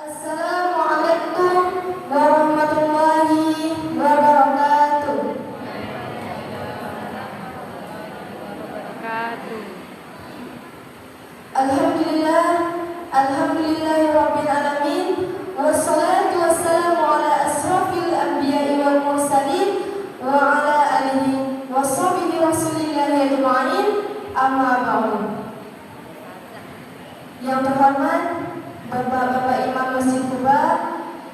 Assalamualaikum warahmatullahi wabarakatuh. Alhamdulillahirabbil alamin wassalatu wassalamu ala asrofil anbiya'i wal mursalin wa ala alihi washabihi rasulillahi ajma'in, amma ba'du. Yang terhormat Bapak-bapak Imam Masjid Quba,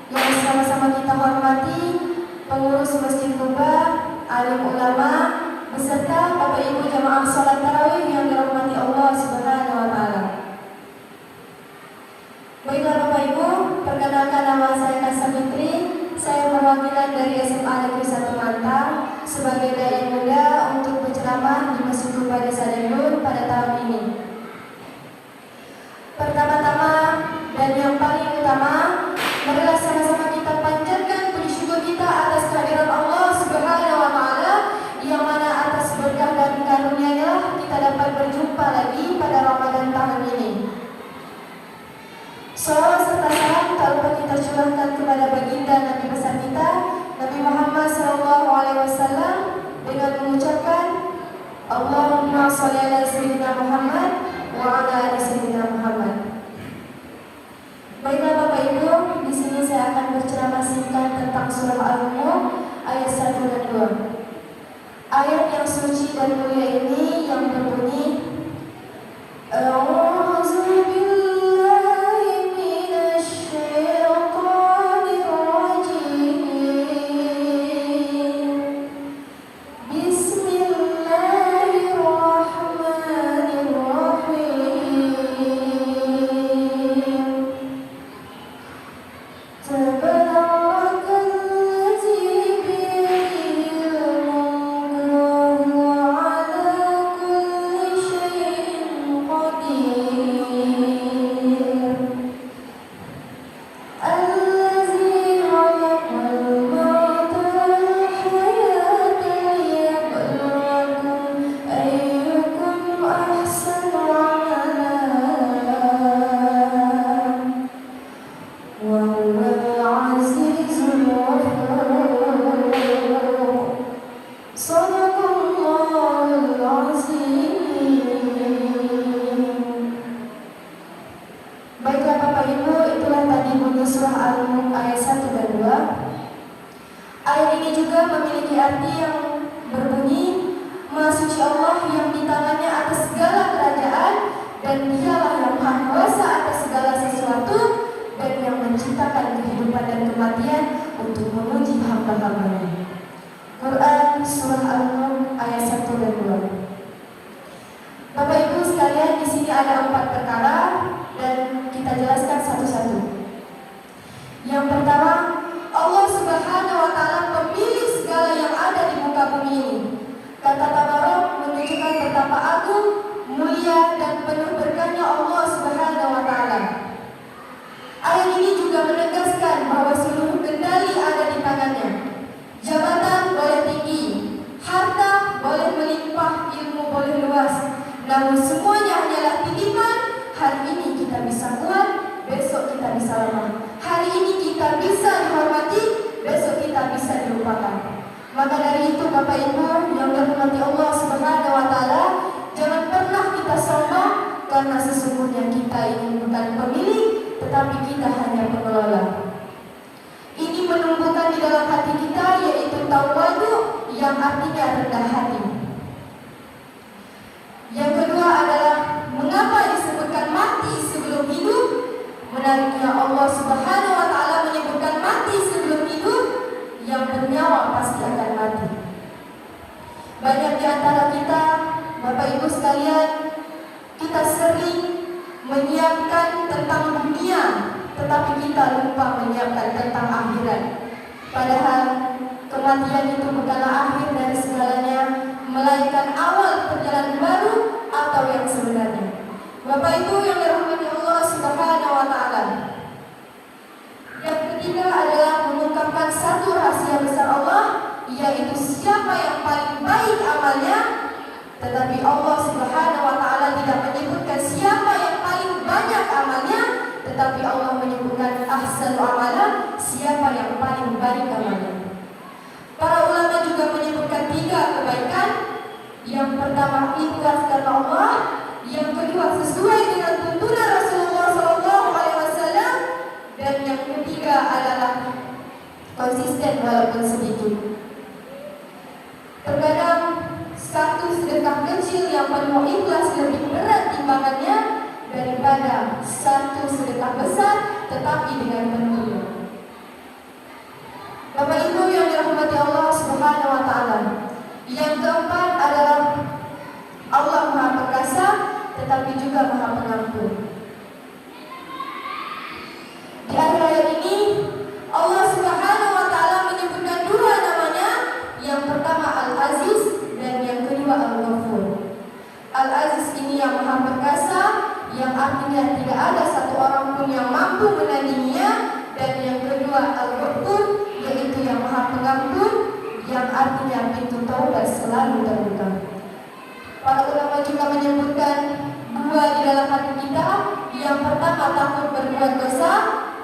yang sama-sama kita hormati, pengurus Masjid Quba, alim ulama, beserta Bapak Ibu jamaah salat tarawih yang dirahmati Allah Subhanahu wa taala. Baiklah Bapak Ibu, perkenalkan nama saya Kasa Fitri. Saya perwakilan dari SMA Negeri 1 Mantang sebagai dai muda untuk berceramah di Masjid Quba Desa Dayun pada tahun ini. Pertama-tama dan yang paling utama, marilah sama-sama kita panjatkan puji syukur kita atas kehadiran Allah Subhanahu wa taala, yang mana atas berkah dan karunia-Nya kita dapat berjumpa lagi pada Ramadan tahun ini. Salawat serta salam tak lupa kita curahkan kepada baginda Nabi besar kita, Nabi Muhammad SAW, dengan mengucapkan Allahumma sholli ala sayyidina Muhammad wa ala ali sayyidina Muhammad. Baiklah Bapak Ibu, di sini saya akan berceramah singkat tentang surah Al-Mulk ayat 1 dan 2. Ayat yang suci dan mulia ini yang berbunyi, A'udzu billahi minasy syaithanir rajim. Baiklah Bapak Ibu, itulah tadi bunyi surah Al-Mulk ayat 1 dan 2. Ayat ini juga memiliki arti yang berbunyi, Maha Suci Allah yang di tangannya atas segala kerajaan, dan Dialah yang Maha Kuasa atas segala sesuatu, dan yang menciptakan kehidupan dan kematian untuk memuji hamba-hambanya. Quran surah Al-Mulk ayat 1 dan 2. Bapak Ibu sekalian, di sini ada 4 perkara dan kita jelaskan satu-satu. Yang pertama, Allah Subhanahu wa taala pemilik segala yang ada di muka bumi ini. Kata Tabarok menunjukkan betapa agung, mulia dan penuh berkahnya Allah Subhanahu wa taala. Ayat ini juga menegaskan bahwa seluruh kendali ada di tangannya. Jabatan boleh tinggi, harta boleh melimpah, ilmu boleh luas, namun semuanya hanyalah titipan. Hari ini kita bisa kuat, besok kita bisa lemah. Hari ini kita bisa dihormati, besok kita bisa dilupakan. Maka dari itu Bapak Ibu yang dirahmati Allah Subhanahu wa taala, jangan pernah kita sombong, karena sesungguhnya kita ini bukan pemilik, tetapi kita hanya pengelola. Ini menumbuhkan di dalam hati kita, yaitu tawadu, yang artinya rendah hati. Yang kedua adalah mengapa disebutkan mati sebelum hidup. Menariknya Allah Subhanahu wa taala menyebutkan mati sebelum hidup. Yang bernyawa pasti akan mati. Banyak di antara kita, Bapak Ibu sekalian, kita sering menyiapkan tentang dunia, tetapi kita lupa menyiapkan tentang akhirat. Padahal kematian itu bukanlah akhir dari segalanya, melainkan awal perjalanan baru atau yang sebenarnya. Bapak Ibu yang dirahmati Allah Subhanahu wa taala. Yang ketiga adalah mengungkapkan satu rahasia besar Allah, yaitu siapa yang paling baik amalnya. Tetapi Allah Subhanahu wa taala tidak menyebutkan siapa yang paling banyak amalnya, tetapi Allah menyebutkan ahsanu amala, siapa yang paling baik amalnya. Para ulama juga menyebutkan 3 kebaikan. Yang pertama, ikhlas karena Allah. Yang kedua, sesuai dengan tuntunan Rasulullah SAW. Dan yang ketiga adalah konsisten walaupun sedikit. Terkadang satu sedekah kecil yang penuh ikhlas lebih berat timbangannya daripada satu sedekah besar tetapi dengan penuh. Bapak Ibu yang dirahmati Allah Subhanahu wa taala. Yang keempat adalah Allah Maha Perkasa tetapi juga Maha Pengampun. Di akhir ayat ini Allah Subhanahu wa taala menyebutkan 2 namanya. Yang pertama Al-Aziz dan yang kedua Al-Ghafur. Al-Aziz ini yang Maha Perkasa, yang artinya tidak ada satu orang pun yang mampu menandinginya. Dan yang kedua Al-Ghafur, yaitu yang Maha Pengampun, yang artinya pintu taubat selalu terbuka. Para ulama juga menyebutkan 2 di dalam hati kita. Yang pertama takut berbuat dosa,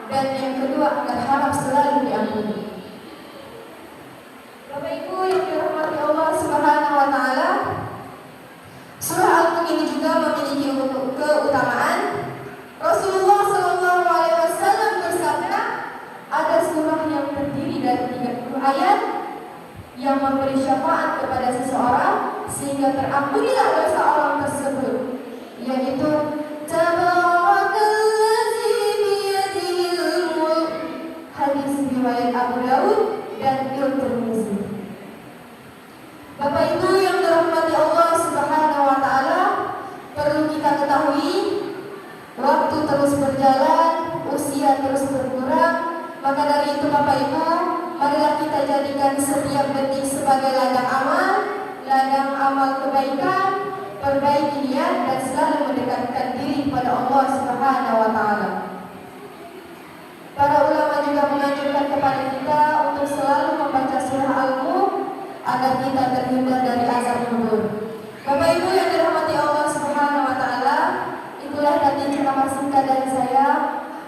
dan yang kedua berharap selalu diampuni. Bapak Ibu yang dirahmati Allah Subhanahu wa taala, surah Al-Mulk ini juga memiliki keutamaan. Rasulullah SAW bersabda, ada surah yang terdiri dari 30 ayat yang memberi syafaat kepada seseorang sehingga terampunilah dosa orang tersebut, yaitu Tabarakalladzi biyadihil mulk, hadis riwayat Abu Daud dan Tirmidzi. Bapak Ibu yang dirahmati Allah Subhanahu wa taala, perlu kita ketahui waktu terus berjalan, usia terus berkurang. Maka dari itu Bapak Ibu, marilah kita jadikan setiap detik sebagai ladang amal kebaikan, perbaiki niat dan selalu mendekatkan diri kepada Allah Subhanahu wa taala. Para ulama juga menganjurkan kepada kita untuk selalu membaca surah Al-Mulk agar kita terhindar dari azab kubur. Bapak Ibu yang dirahmati Allah Subhanahu wa taala, itulah tadi ceramah singkat dari saya.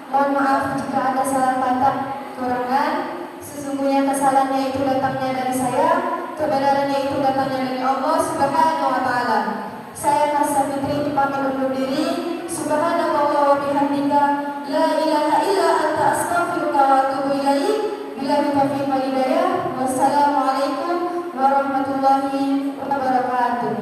Mohon maaf jika ada salah kata, kurangan. Sesungguhnya kesalahannya itu datangnya dari saya, kebenarannya itu datangnya dari Allah Subhanahu wa taala. Saya Kasya Fitri pamit undur diri. Subhanallah wa bihamdika, la ilaha illa anta, astaghfiruka wa atubu ilaik. Billahi taufiq wal hidayah. Wassalamualaikum warahmatullahi wabarakatuh.